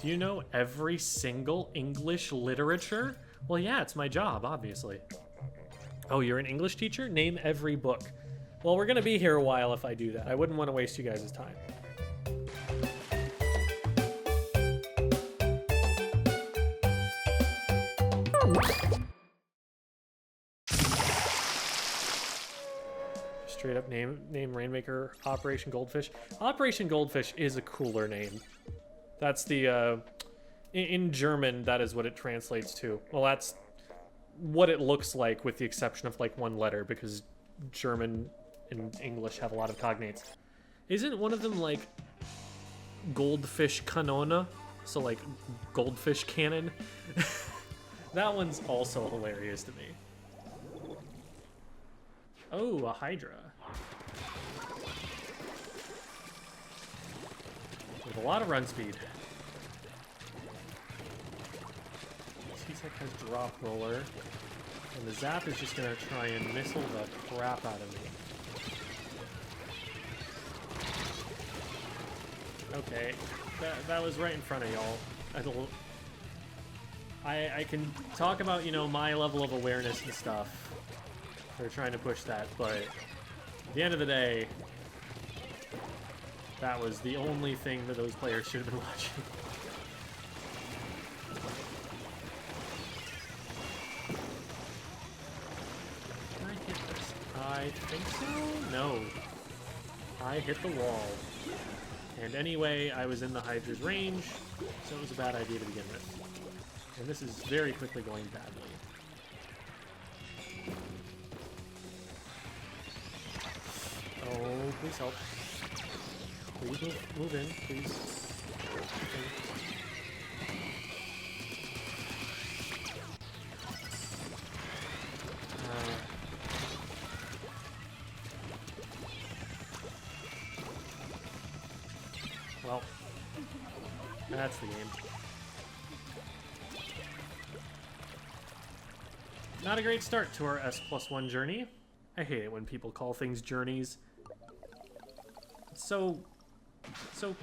Do you know every single English literature? Well, yeah, it's my job, obviously. Oh, you're an English teacher? Name every book. Well, we're gonna be here a while if I do that. I wouldn't want to waste you guys' time. Straight up name Rainmaker Operation Goldfish. Operation Goldfish is a cooler name. That's the in German, that is what it translates to. Well, that's what it looks like, with the exception of like one letter, because German and English have a lot of cognates. Isn't one of them like Goldfish Kanone? So like goldfish cannon? That one's also hilarious to me. Oh, a Hydra. With a lot of run speed. T-Sec has drop roller. And the Zap is just gonna try and missile the crap out of me. Okay, that was right in front of y'all. I can talk about, you know, my level of awareness and stuff. They're trying to push that, but at the end of the day, that was the only thing that those players should have been watching. Can I hit this? I think so? No. I hit the wall. And anyway, I was in the Hydra's range, so it was a bad idea to begin with. And this is very quickly going badly. Oh, please help. Please move in, please. Well, that's the game. Not a great start to our S+1 journey. I hate it when people call things journeys. It's so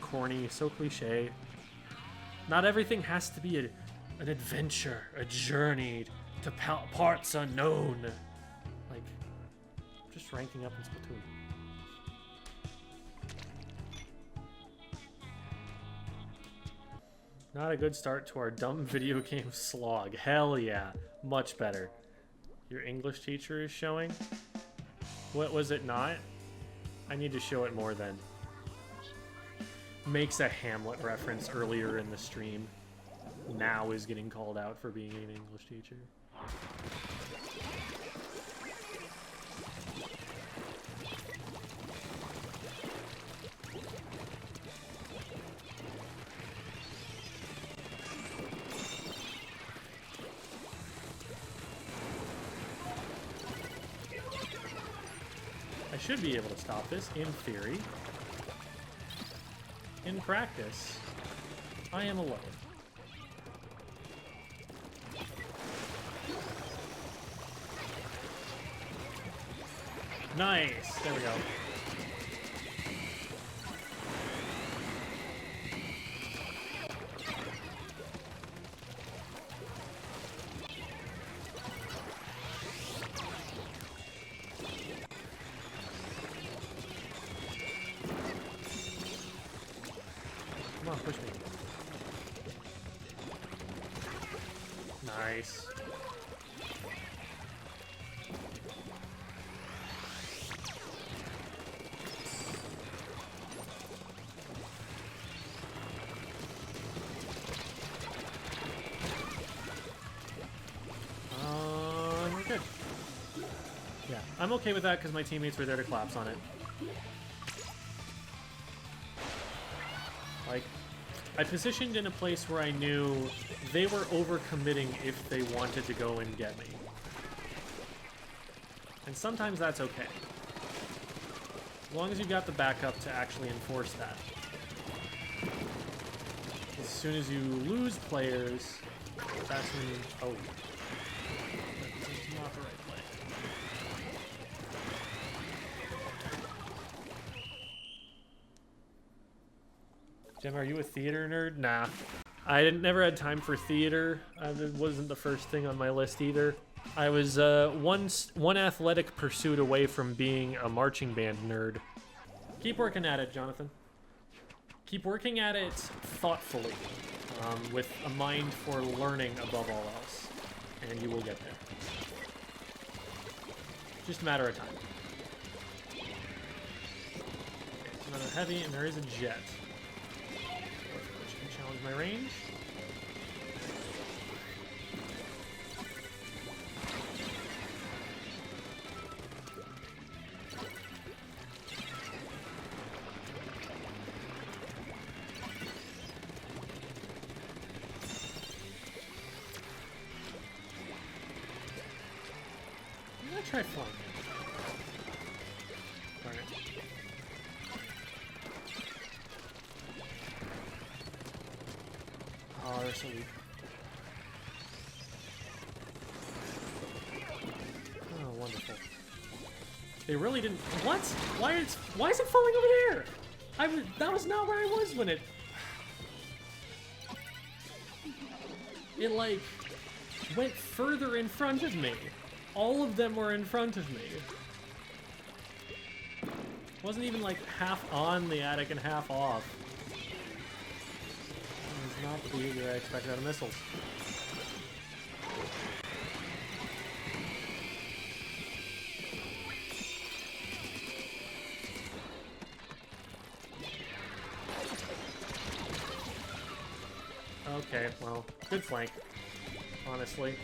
corny, so cliche. Not everything has to be an adventure, a journey to parts unknown. Like, just ranking up in Splatoon. Not a good start to our dumb video game slog. Hell yeah, much better. Your English teacher is showing? What was it not? I need to show it more then. Makes a Hamlet reference earlier in the stream. Now is getting called out for being an English teacher. I should be able to stop this, in theory. In practice, I am alone. Nice! There we go. Come on, push me. Nice. We're good. Yeah, I'm okay with that because my teammates were there to collapse on it. Like, I positioned in a place where I knew they were overcommitting if they wanted to go and get me. And sometimes that's okay. As long as you got the backup to actually enforce that. As soon as you lose players, that's when you... Oh. That's not the right play. Jem, are you a theater nerd? Nah. I never had time for theater. It wasn't the first thing on my list either. I was one athletic pursuit away from being a marching band nerd. Keep working at it, Jonathan. Keep working at it thoughtfully, with a mind for learning above all else, and you will get there. Just a matter of time. Okay, another heavy, and there is a jet. Which can challenge my range. I'm gonna try flying. Darn it. Oh, they're so weak. Oh, wonderful. They really didn't. What? Why is it falling over there? That was not where I was when it. It like went further in front of me. All of them were in front of me. Wasn't even like half on the attic and half off. It's not the behavior I expect out of missiles. Okay, well, good flank, honestly.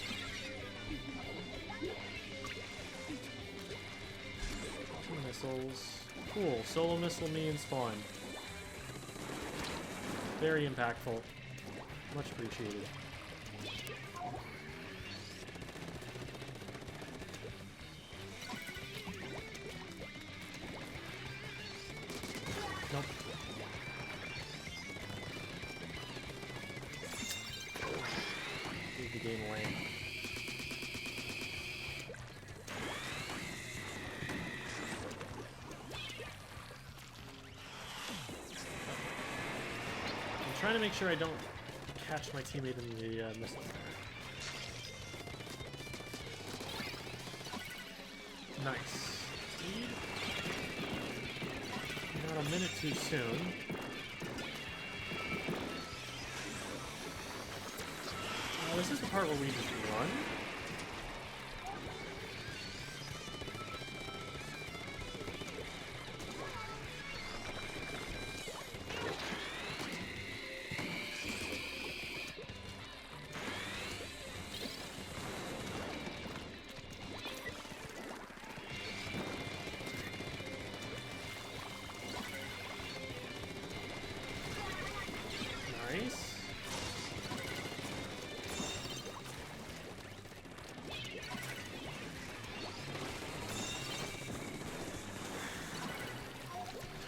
Two missiles. Cool, solo missile me and spawn. Very impactful. Much appreciated. Nope. Leave the game away. I'm trying to make sure I don't catch my teammate in the missile fire. Nice. Speed. Not a minute too soon. This is the part where we just run. Nice.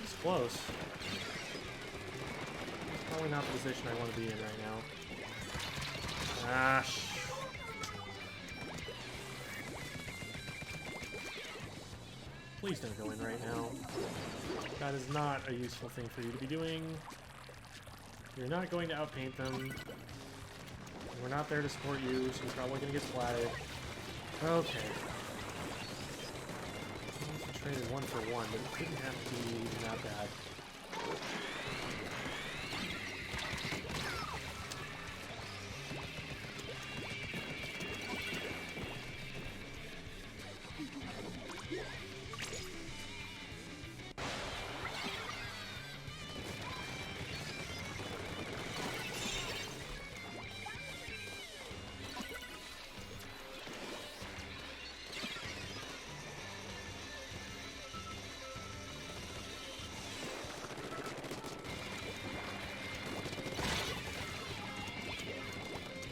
He's close. Probably not the position I want to be in right now. Ash. Please don't go in right now. That is not a useful thing for you to be doing. You're not going to outpaint them. We're not there to support you, so you're probably going to get splatted. Okay. I traded 1 for 1, but it didn't have to be even that bad.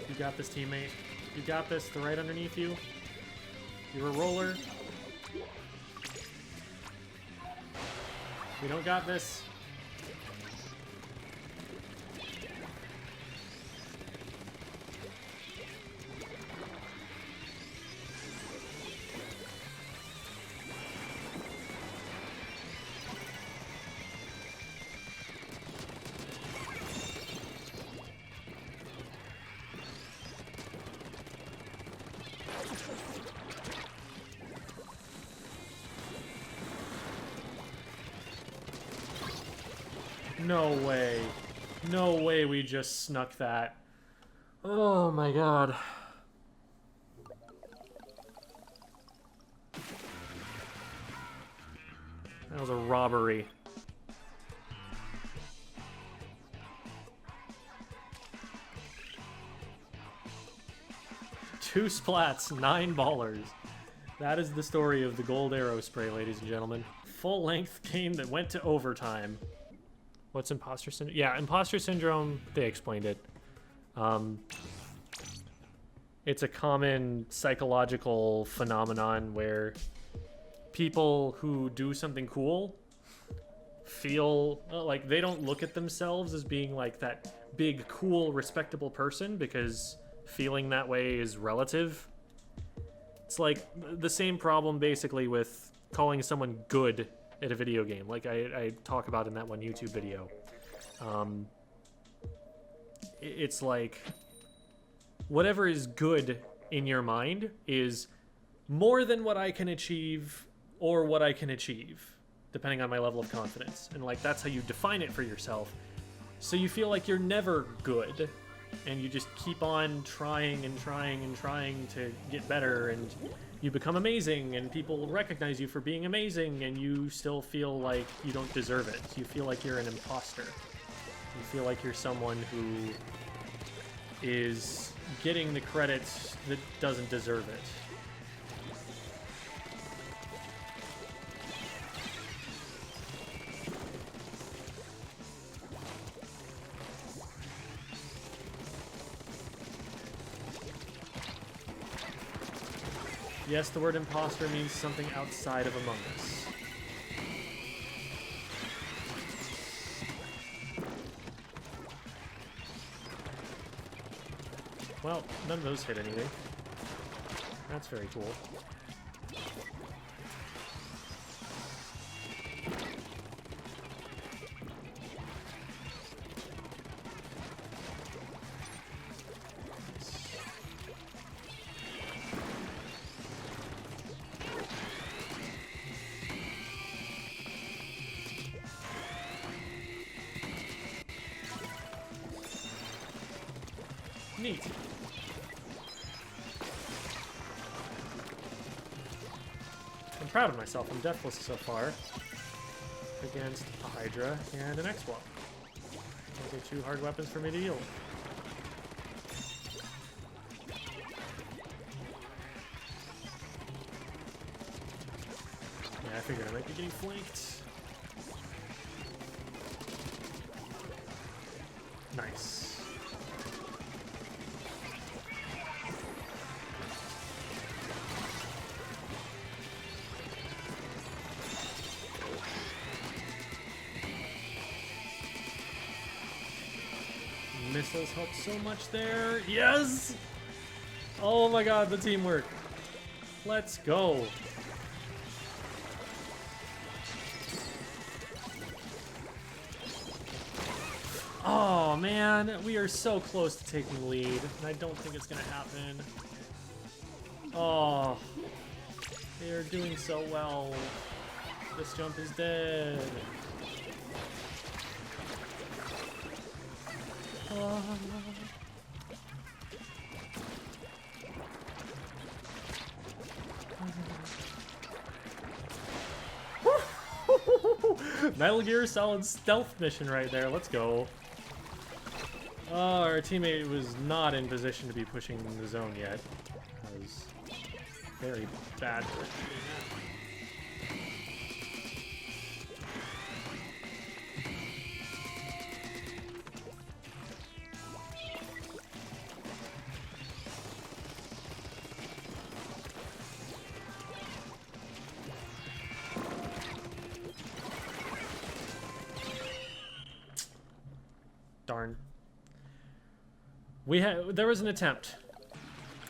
You got this, teammate. You got this. They're right underneath you. You're a roller. We don't got this. No way. No way we just snuck that. Oh my god. That was a robbery. Two splats, 9 ballers. That is the story of the gold Aerospray, ladies and gentlemen. Full-length game that went to overtime. What's imposter syndrome? Yeah, imposter syndrome, they explained it. It's a common psychological phenomenon where people who do something cool feel like they don't look at themselves as being like that big, cool, respectable person because feeling that way is relative. It's like the same problem basically with calling someone good at a video game, like I talk about in that one YouTube video. It's like whatever is good in your mind is more than what I can achieve or what I can achieve, depending on my level of confidence. And like that's how you define it for yourself. So you feel like you're never good, and you just keep on trying and trying and trying to get better, and you become amazing, and people recognize you for being amazing, and you still feel like you don't deserve it. You feel like you're an imposter. You feel like you're someone who is getting the credit that doesn't deserve it. Yes, the word imposter means something outside of Among Us. Well, none of those hit anything. That's very cool. Neat. I'm proud of myself. I'm deathless so far against a Hydra and an X-Wall. Those are two hard weapons for me to deal with. Yeah, I figured I might be getting flanked. Nice. Missiles help so much there. Yes! Oh my god, the teamwork. Let's go. Oh man, we are so close to taking the lead, and I don't think it's gonna happen. Oh, they are doing so well. This jump is dead. Metal Gear Solid stealth mission right there. Let's go. Oh, our teammate was not in position to be pushing the zone yet. That was very bad for doing that. Darn. There was an attempt.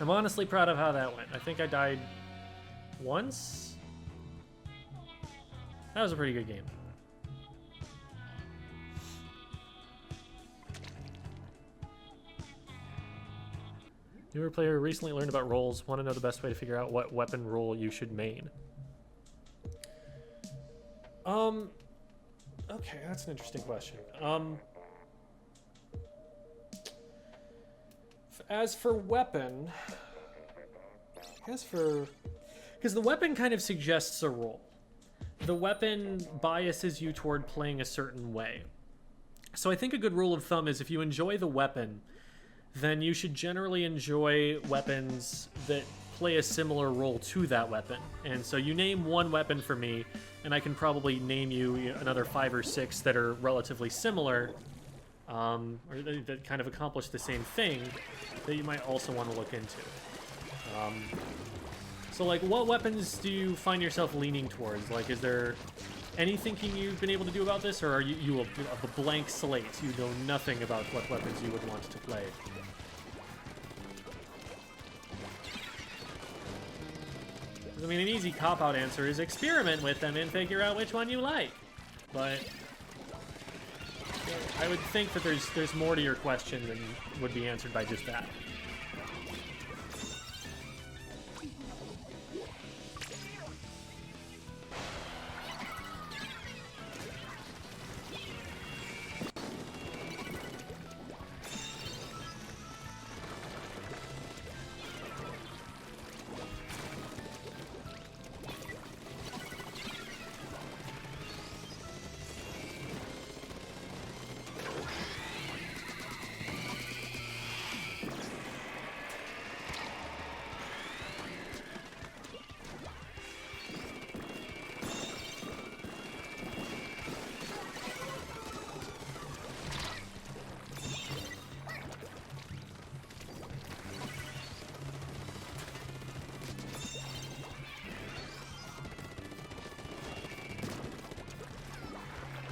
I'm honestly proud of how that went. I think I died once. That was a pretty good game. Newer player recently learned about roles. Want to know the best way to figure out what weapon role you should main. Okay, that's an interesting question. As for weapon, because the weapon kind of suggests a role. The weapon biases you toward playing a certain way. So I think a good rule of thumb is if you enjoy the weapon, then you should generally enjoy weapons that play a similar role to that weapon. And so you name one weapon for me, and I can probably name you another 5 or 6 that are relatively similar, or that kind of accomplish the same thing that you might also want to look into. So, like, what weapons do you find yourself leaning towards? Like, is there any thinking you've been able to do about this, or are you a blank slate? You know nothing about what weapons you would want to play? I mean, an easy cop-out answer is experiment with them and figure out which one you like. But I would think that there's more to your question than would be answered by just that.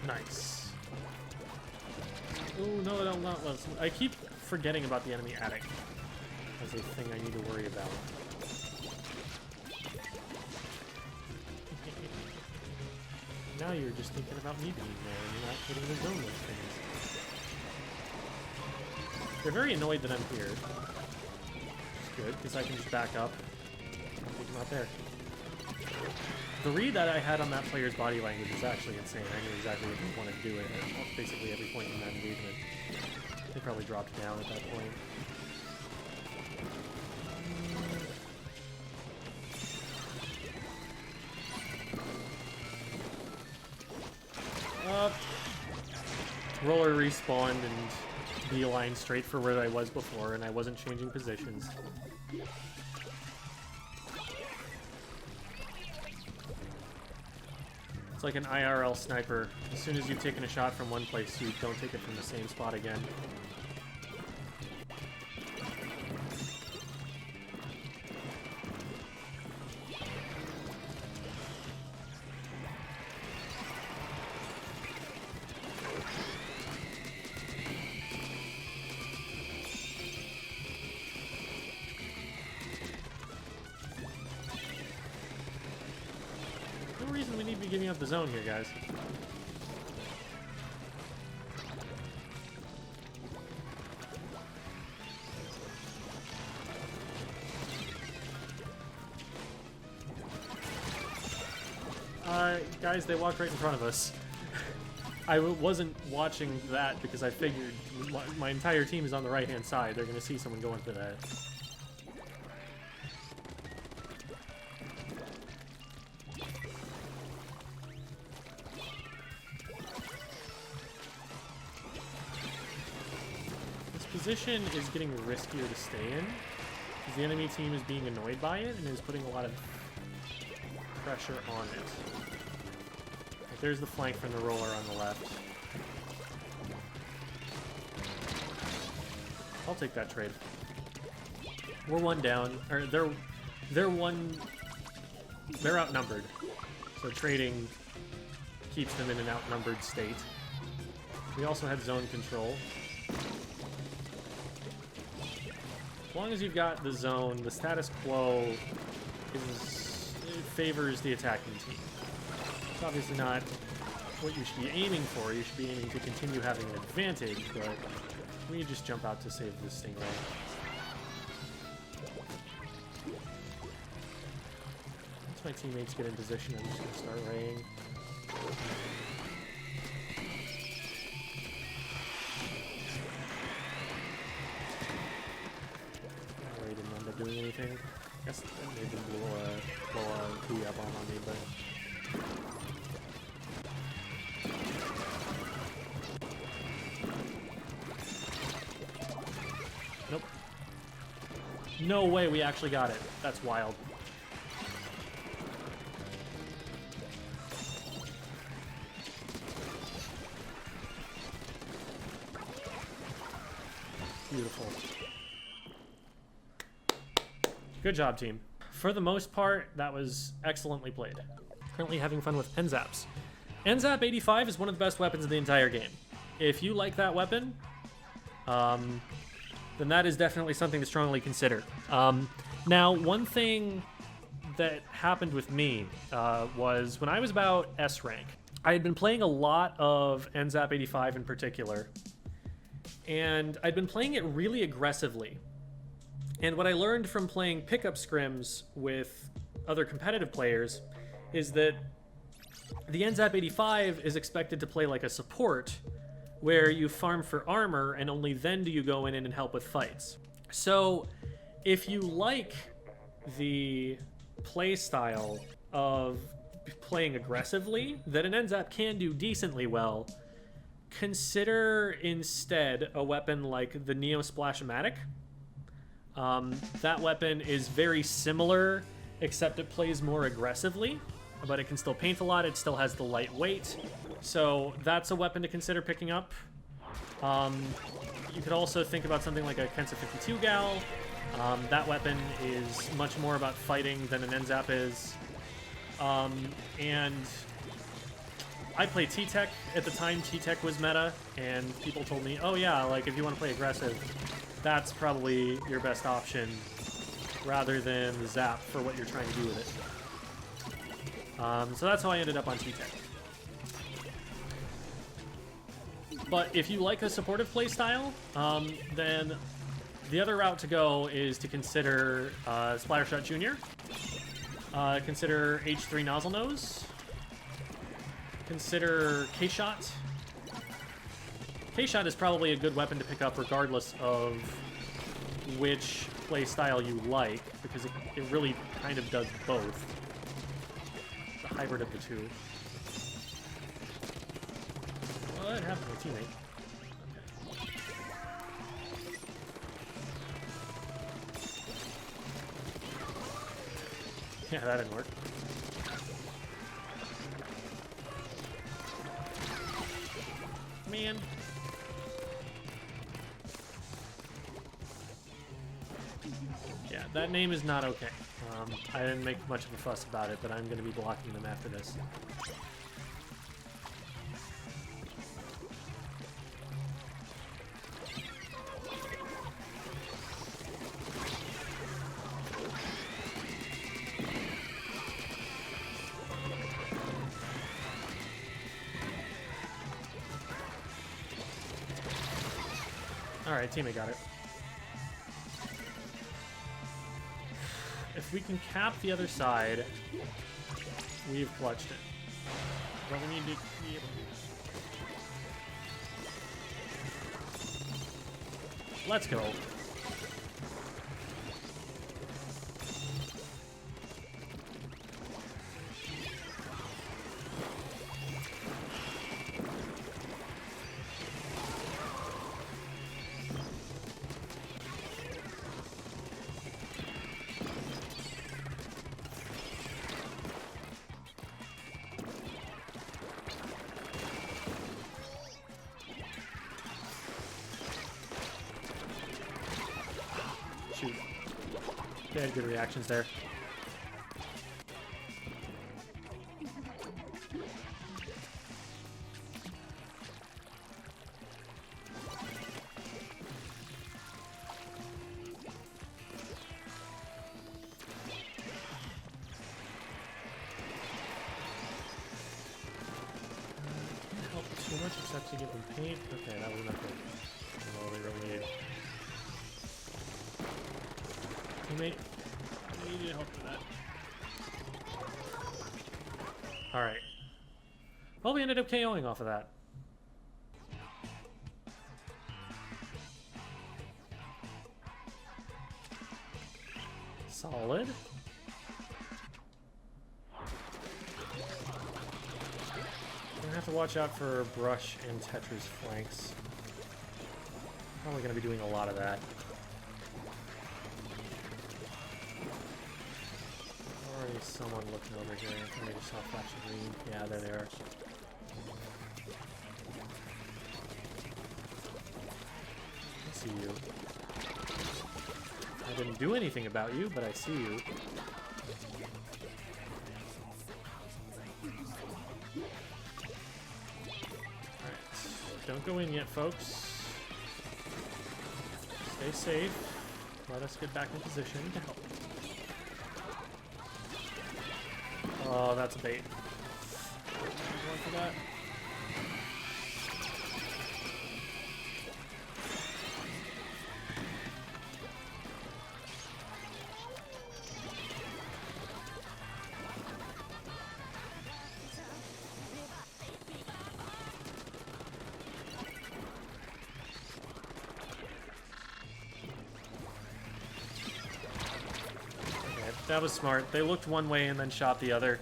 Nice. Oh, no, I don't want. I keep forgetting about the enemy attic as a thing I need to worry about. Now you're just thinking about me being there and you're not hitting the zone with things. They're very annoyed that I'm here. It's good, because I can just back up and take them out there. The read that I had on that player's body language is actually insane. I knew exactly what they wanted to do at basically every point in that engagement. They probably dropped down at that point. Roller respawned and beeline straight for where I was before, and I wasn't changing positions. It's like an IRL sniper. As soon as you've taken a shot from one place, you don't take it from the same spot again. No reason we need to be giving up the zone here, guys. Guys, they walked right in front of us. I wasn't watching that because I figured my entire team is on the right-hand side. They're going to see someone going for that. This position is getting riskier to stay in because the enemy team is being annoyed by it and is putting a lot of pressure on it. There's the flank from the roller on the left. I'll take that trade. We're one down, or they're outnumbered. So trading keeps them in an outnumbered state. We also have zone control. As long as you've got the zone, the status quo favors the attacking team. It's obviously not what you should be aiming for. You should be aiming to continue having an advantage, but we just jump out to save this stingray. Once my teammates get in position, I'm just going to start raying. up doing anything. I guess it made them blow a Booyah bomb on me, but... Nope. No way we actually got it. That's wild. Beautiful. Good job, team. For the most part, that was excellently played. Currently having fun with NZAPs. NZAP 85 is one of the best weapons in the entire game. If you like that weapon, then that is definitely something to strongly consider. Now, one thing that happened with me was when I was about S rank, I had been playing a lot of NZAP 85 in particular, and I'd been playing it really aggressively. And what I learned from playing pickup scrims with other competitive players is that the NZAP 85 is expected to play like a support, where you farm for armor and only then do you go in and help with fights. So if you like the play style of playing aggressively that an NZAP can do decently well, consider instead a weapon like the Neo Splash-O-Matic. That weapon is very similar, except it plays more aggressively, but it can still paint a lot. It still has the light weight, so that's a weapon to consider picking up. You could also think about something like a Kensa 52 Gal. That weapon is much more about fighting than an NZAP is. And I played T-Tech at the time. T-Tech was meta, and people told me, oh yeah, like if you want to play aggressive, that's probably your best option rather than the Zap for what you're trying to do with it. So that's how I ended up on T-Tech. But if you like a supportive playstyle, then the other route to go is to consider Splattershot Jr., consider H3 Nozzle Nose, consider K-Shot. K-Shot is probably a good weapon to pick up regardless of which playstyle you like, because it really kind of does both. It's a hybrid of the two. What happened to my teammate? Okay. Yeah, that didn't work. Man. Yeah, that name is not okay. I didn't make much of a fuss about it, but I'm going to be blocking them after this. Alright, teammate got it. If we can cap the other side, we've clutched it. But we need to be able to... Let's go. Shoot. They had good reactions there. Can't help too much except to give them paint. Okay, that was enough. Really, really. Teammate, I need your help with that. Alright. Well, we ended up KOing off of that. Solid. Gonna have to watch out for Brush and Tetra's flanks. Probably gonna be doing a lot of that. Already someone looking over here. I just saw a flash of green. Yeah, there they are. I see you. I didn't do anything about you, but I see you. Alright. Don't go in yet, folks. Stay safe. Let us get back in position to help. Oh, that's a bait. Going for that. That was smart. They looked one way and then shot the other.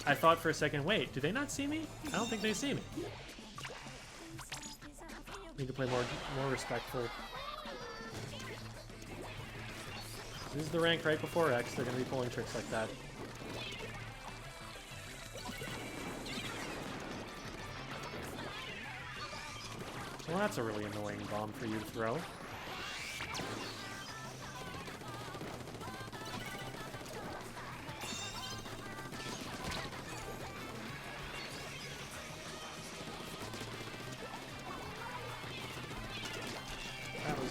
I thought for a second, wait, do they not see me? I don't think they see me. Need to play more respectful. This is the rank right before X. They're going to be pulling tricks like that. Well, that's a really annoying bomb for you to throw.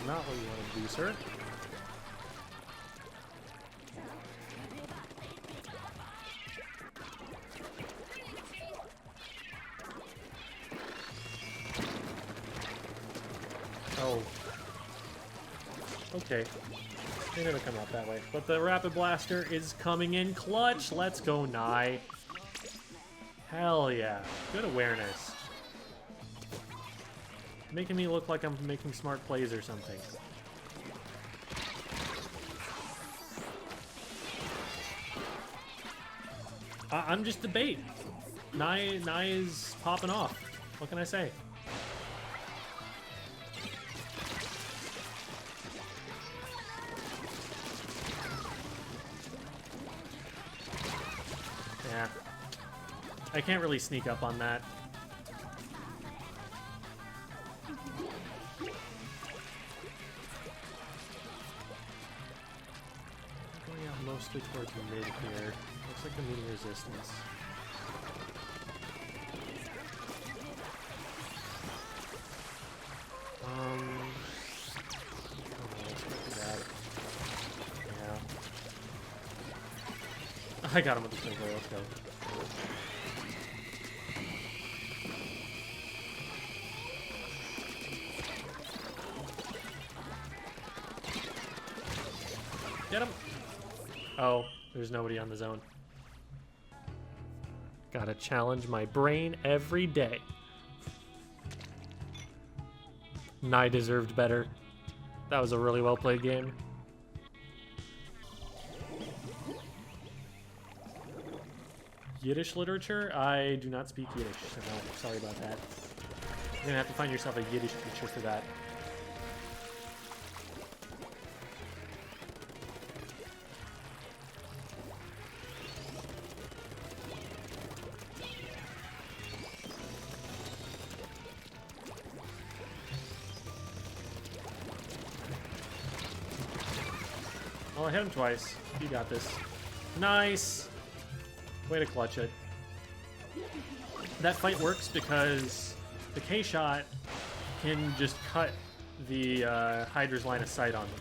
Not what you want to do, sir. Oh. Okay. They're gonna come out that way. But the Rapid Blaster is coming in clutch. Let's go, Nye. Hell yeah. Good awareness. Making me look like I'm making smart plays or something. I'm just the bait. Nye is popping off. What can I say? Yeah. I can't really sneak up on that. Mostly towards the mid here. Looks like I'm meeting resistance. Let's go for that. Yeah. I got him with the sprinkler, let's go. Get him! Oh, there's nobody on the zone. Gotta challenge my brain every day. Nye deserved better. That was a really well played game. Yiddish literature? I do not speak Yiddish, so no, sorry about that. You're gonna have to find yourself a Yiddish teacher for that. Oh, I hit him twice. You got this. Nice! Way to clutch it. That fight works because the K-shot can just cut the Hydra's line of sight on them.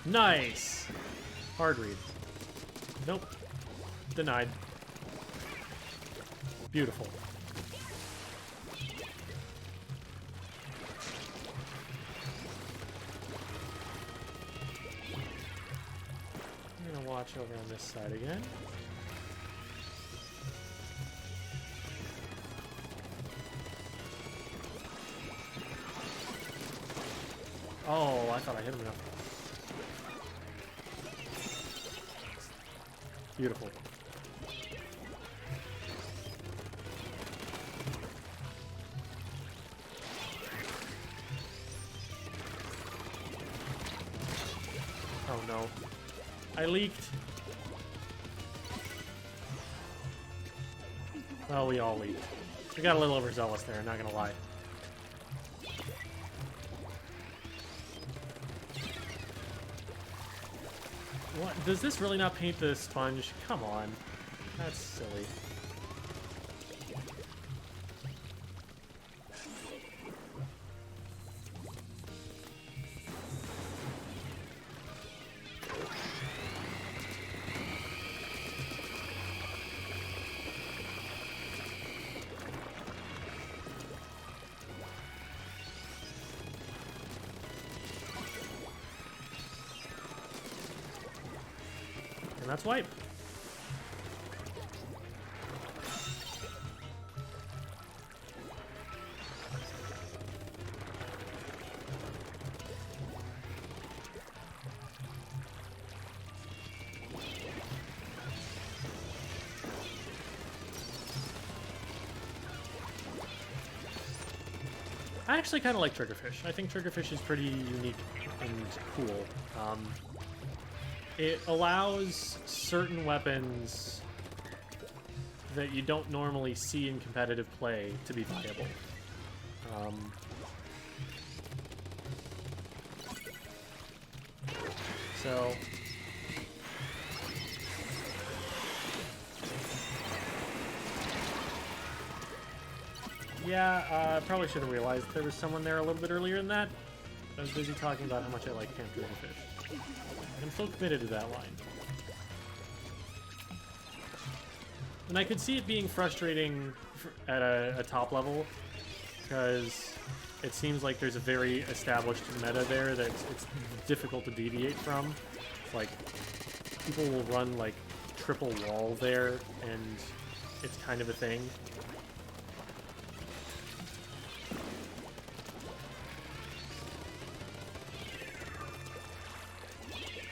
Nice! Hard read. Nope. Denied. Beautiful. Watch over on this side again. Oh, I thought I hit him enough. Beautiful. Oh no. I leaked. Well, we all leaked. We got a little overzealous there, not gonna lie. What? Does this really not paint the sponge? Come on. That's silly. And that's wipe. I actually kind of like Triggerfish. I think Triggerfish is pretty unique and cool. It allows certain weapons that you don't normally see in competitive play to be viable. So... yeah, probably should have realized there was someone there a little bit earlier than that. I was busy talking about how much I like Camp Triggerfish. And I'm so committed to that line. And I could see it being frustrating at a top level, because it seems like there's a very established meta there that it's difficult to deviate from. Like, people will run, like, triple wall there, and it's kind of a thing.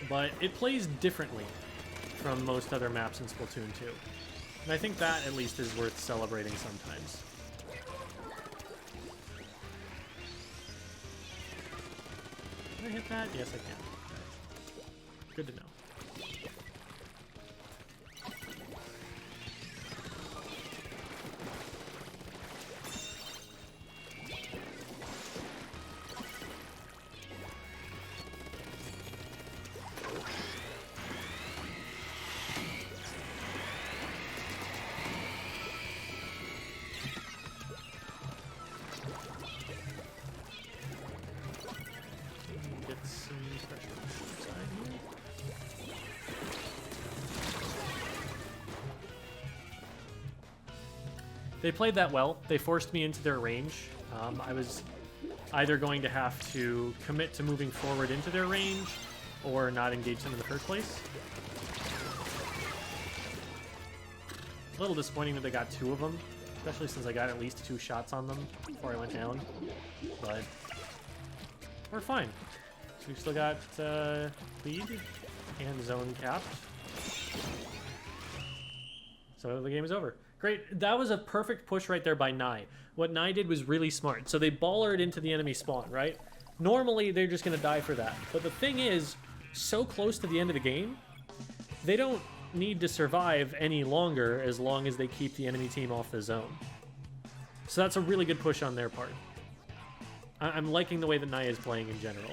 But it plays differently from most other maps in Splatoon 2. And I think that, at least, is worth celebrating sometimes. Can I hit that? Yes, I can. Okay. Good to know. They played that well. They forced me into their range. I was either going to have to commit to moving forward into their range or not engage them in the first place. A little disappointing that they got 2 of them, especially since I got at least 2 shots on them before I went down. But we're fine. So we've still got lead and zone capped. So the game is over. Great. That was a perfect push right there by Nye. What Nye did was really smart. So they ballered into the enemy spawn, right? Normally, they're just going to die for that. But the thing is, so close to the end of the game, they don't need to survive any longer as long as they keep the enemy team off the zone. So that's a really good push on their part. I'm liking the way that Nye is playing in general.